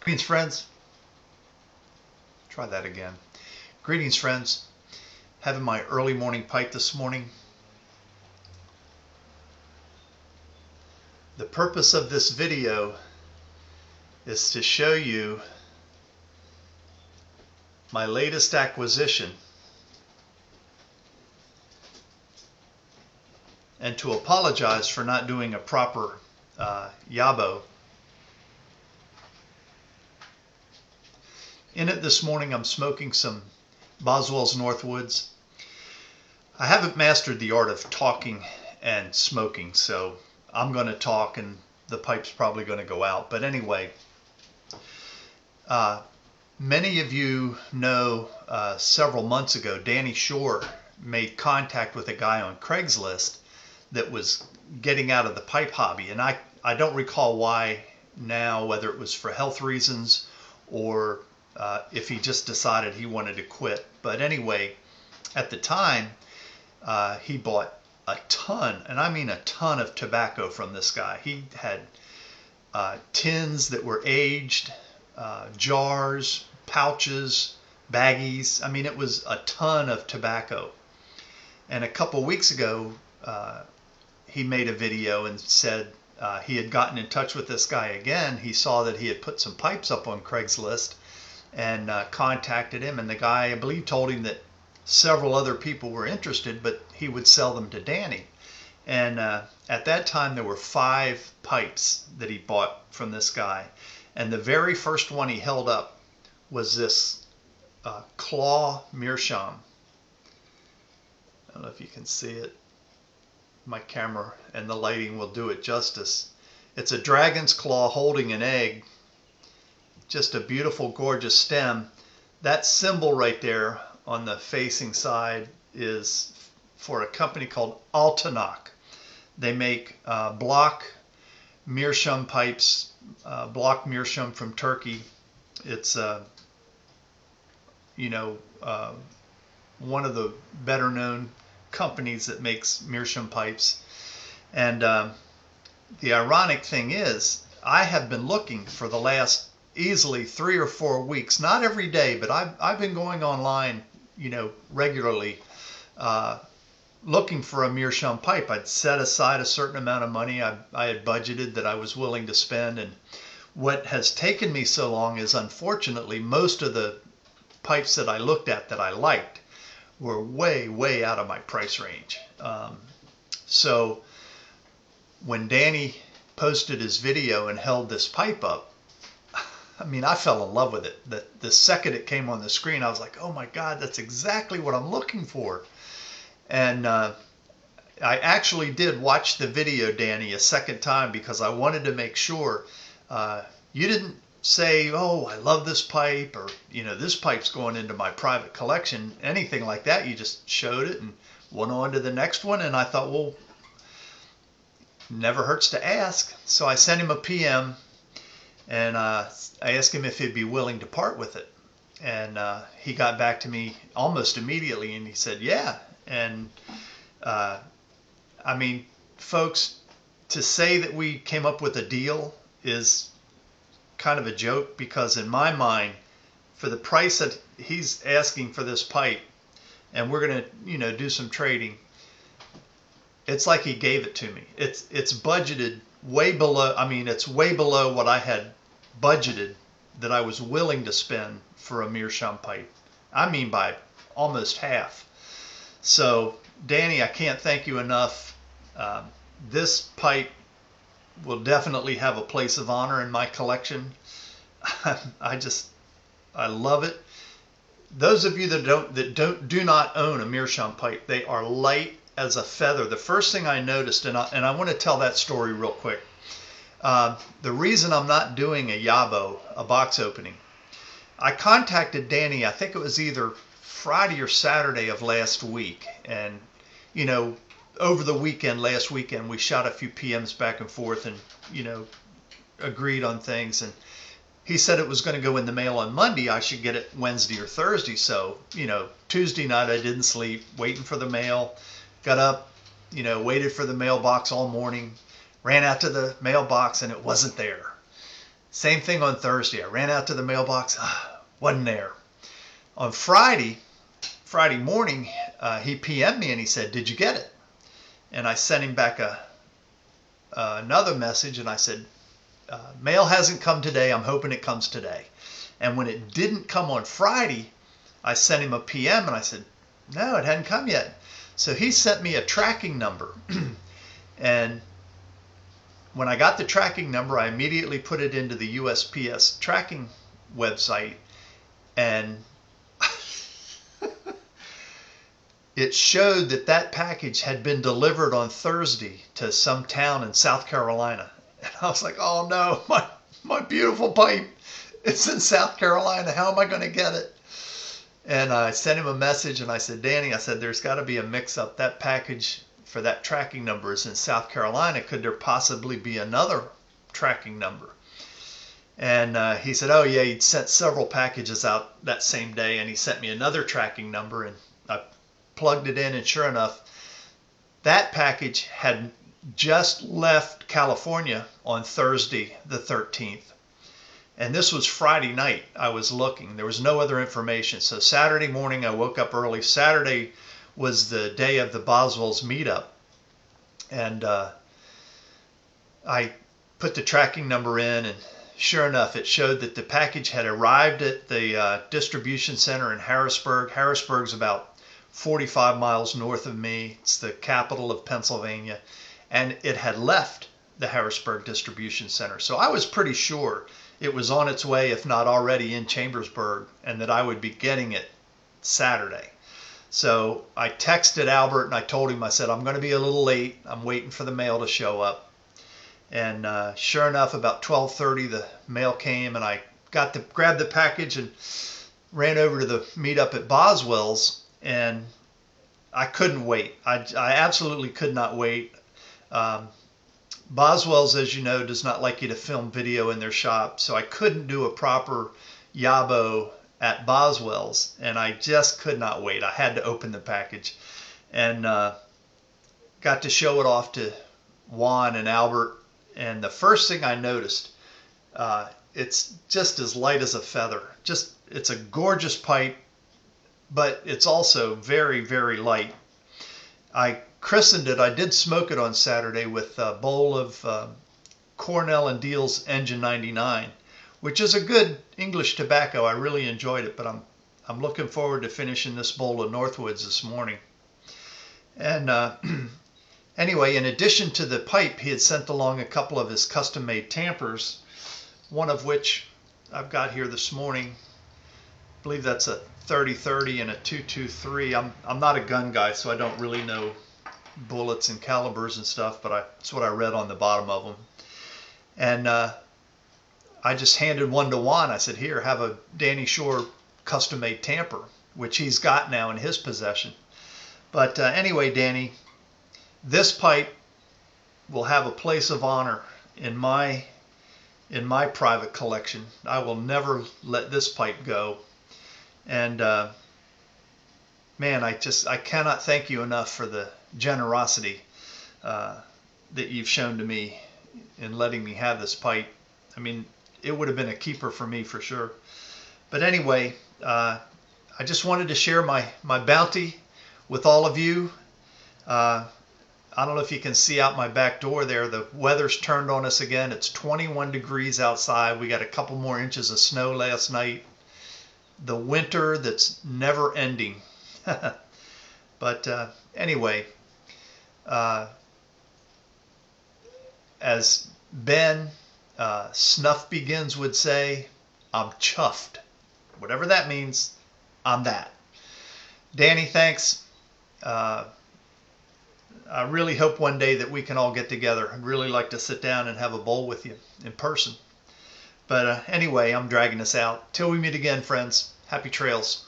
Greetings, friends. Try that again. Greetings, friends. Having my early morning pipe this morning. The purpose of this video is to show you my latest acquisition and to apologize for not doing a proper Yabo. In it this morning, I'm smoking some Boswell's Northwoods. I haven't mastered the art of talking and smoking, so I'm going to talk and the pipe's probably going to go out. But anyway, many of you know several months ago, Danny Shore made contact with a guy on Craigslist that was getting out of the pipe hobby. And I don't recall why now, whether it was for health reasons or if he just decided he wanted to quit. But anyway, at the time, he bought a ton, and I mean a ton of tobacco from this guy. He had tins that were aged, jars, pouches, baggies. I mean, it was a ton of tobacco. And a couple weeks ago, he made a video and said he had gotten in touch with this guy again. He saw that he had put some pipes up on Craigslist and contacted him, and the guy, I believe, told him that several other people were interested, but he would sell them to Danny. And at that time, there were 5 pipes that he bought from this guy. And the very first one he held up was this Claw Meerschaum. I don't know if you can see it. My camera and the lighting will do it justice. It's a dragon's claw holding an egg. Just a beautiful, gorgeous stem. That symbol right there on the facing side is for a company called Altonoc. They make block meerschaum pipes, block meerschaum from Turkey. It's one of the better known companies that makes meerschaum pipes. And the ironic thing is, I have been looking for the last easily 3 or 4 weeks, not every day, but I've been going online, regularly, looking for a meerschaum pipe. I'd set aside a certain amount of money I had budgeted that I was willing to spend. And what has taken me so long is, unfortunately, most of the pipes that I looked at that I liked were way, way out of my price range. So when Danny posted his video and held this pipe up, I mean, I fell in love with it. The second it came on the screen, I was like, oh my God, that's exactly what I'm looking for. And I actually did watch the video, Danny, a second time because I wanted to make sure you didn't say, oh, I love this pipe, or, this pipe's going into my private collection, anything like that. You just showed it and went on to the next one. And I thought, well, never hurts to ask. So I sent him a PM. And I asked him if he'd be willing to part with it. And he got back to me almost immediately, and he said, yeah. And I mean, folks, to say that we came up with a deal is kind of a joke, because in my mind, for the price that he's asking for this pipe, and we're going to, do some trading, it's like he gave it to me. It's budgeted way below. I mean, it's way below what I had budgeted that I was willing to spend for a meerschaum pipe. I mean, by almost half. So, Danny, I can't thank you enough. This pipe will definitely have a place of honor in my collection. I love it. Those of you that do not own a meerschaum pipe, they are light as a feather. The first thing I noticed, and I want to tell that story real quick. The reason I'm not doing a Yabo, a box opening, I contacted Danny, I think it was either Friday or Saturday of last week. And, over the weekend, last weekend, we shot a few PMs back and forth and, agreed on things. And he said it was going to go in the mail on Monday. I should get it Wednesday or Thursday. So, Tuesday night I didn't sleep, waiting for the mail. Got up, waited for the mailbox all morning. Ran out to the mailbox and it wasn't there. Same thing on Thursday. I ran out to the mailbox, wasn't there. On Friday morning, he PM'd me and he said, "Did you get it?" And I sent him back another message and I said, "Mail hasn't come today. I'm hoping it comes today." And when it didn't come on Friday, I sent him a PM and I said, "No, it hadn't come yet." So he sent me a tracking number. And when I got the tracking number, I immediately put it into the USPS tracking website, and it showed that that package had been delivered on Thursday to some town in South Carolina. And I was like, "Oh no, my beautiful pipe, it's in South Carolina. How am I going to get it?" And I sent him a message and I said, "Danny," I said, "there's got to be a mix-up. That package for that tracking number is in South Carolina. Could there possibly be another tracking number?" And he said, "Oh yeah, he'd sent several packages out that same day," and he sent me another tracking number, and I plugged it in, and sure enough, that package had just left California on Thursday the 13th. And this was Friday night. I was looking. There was no other information. So Saturday morning, I woke up early. Saturday was the day of the Boswell's meetup. And I put the tracking number in, and sure enough, it showed that the package had arrived at the distribution center in Harrisburg. Harrisburg's about 45 miles north of me. It's the capital of Pennsylvania. And it had left the Harrisburg distribution center. So I was pretty sure it was on its way, if not already in Chambersburg, and that I would be getting it Saturday. So I texted Albert and I told him, I said, "I'm going to be a little late. I'm waiting for the mail to show up." And sure enough, about 12:30, the mail came, and I grabbed the package and ran over to the meetup at Boswell's, and I couldn't wait. I absolutely could not wait. Boswell's, as you know, does not like you to film video in their shop, so I couldn't do a proper Yabo at Boswell's, and I just could not wait. I had to open the package, and got to show it off to Juan and Albert, and the first thing I noticed, it's just as light as a feather. It's a gorgeous pipe, but it's also very, very light. I christened it. I did smoke it on Saturday with a bowl of Cornell and Deal's Engine 99, which is a good English tobacco. I really enjoyed it, but I'm looking forward to finishing this bowl of Northwoods this morning. And anyway, in addition to the pipe, he had sent along a couple of his custom-made tampers, one of which I've got here this morning. I believe that's a 30-30 and a 223. I'm not a gun guy, so I don't really know bullets and calibers and stuff, but that's what I read on the bottom of them. And I just handed one to Juan. I said, "Here, have a Danny Shore custom-made tamper," which he's got now in his possession. But anyway, Danny, this pipe will have a place of honor in my private collection. I will never let this pipe go. And man, I cannot thank you enough for the generosity that you've shown to me in letting me have this pipe. I mean, it would have been a keeper for me for sure. But anyway, I just wanted to share my bounty with all of you. I don't know if you can see out my back door there. The weather's turned on us again. It's 21 degrees outside. We got a couple more inches of snow last night. The winter that's never ending. But anyway, as Ben Snuff Begins would say, I'm chuffed. Whatever that means, I'm that. Danny, thanks. I really hope one day that we can all get together. I'd really like to sit down and have a bowl with you in person. But anyway, I'm dragging this out. Till we meet again, friends. Happy trails.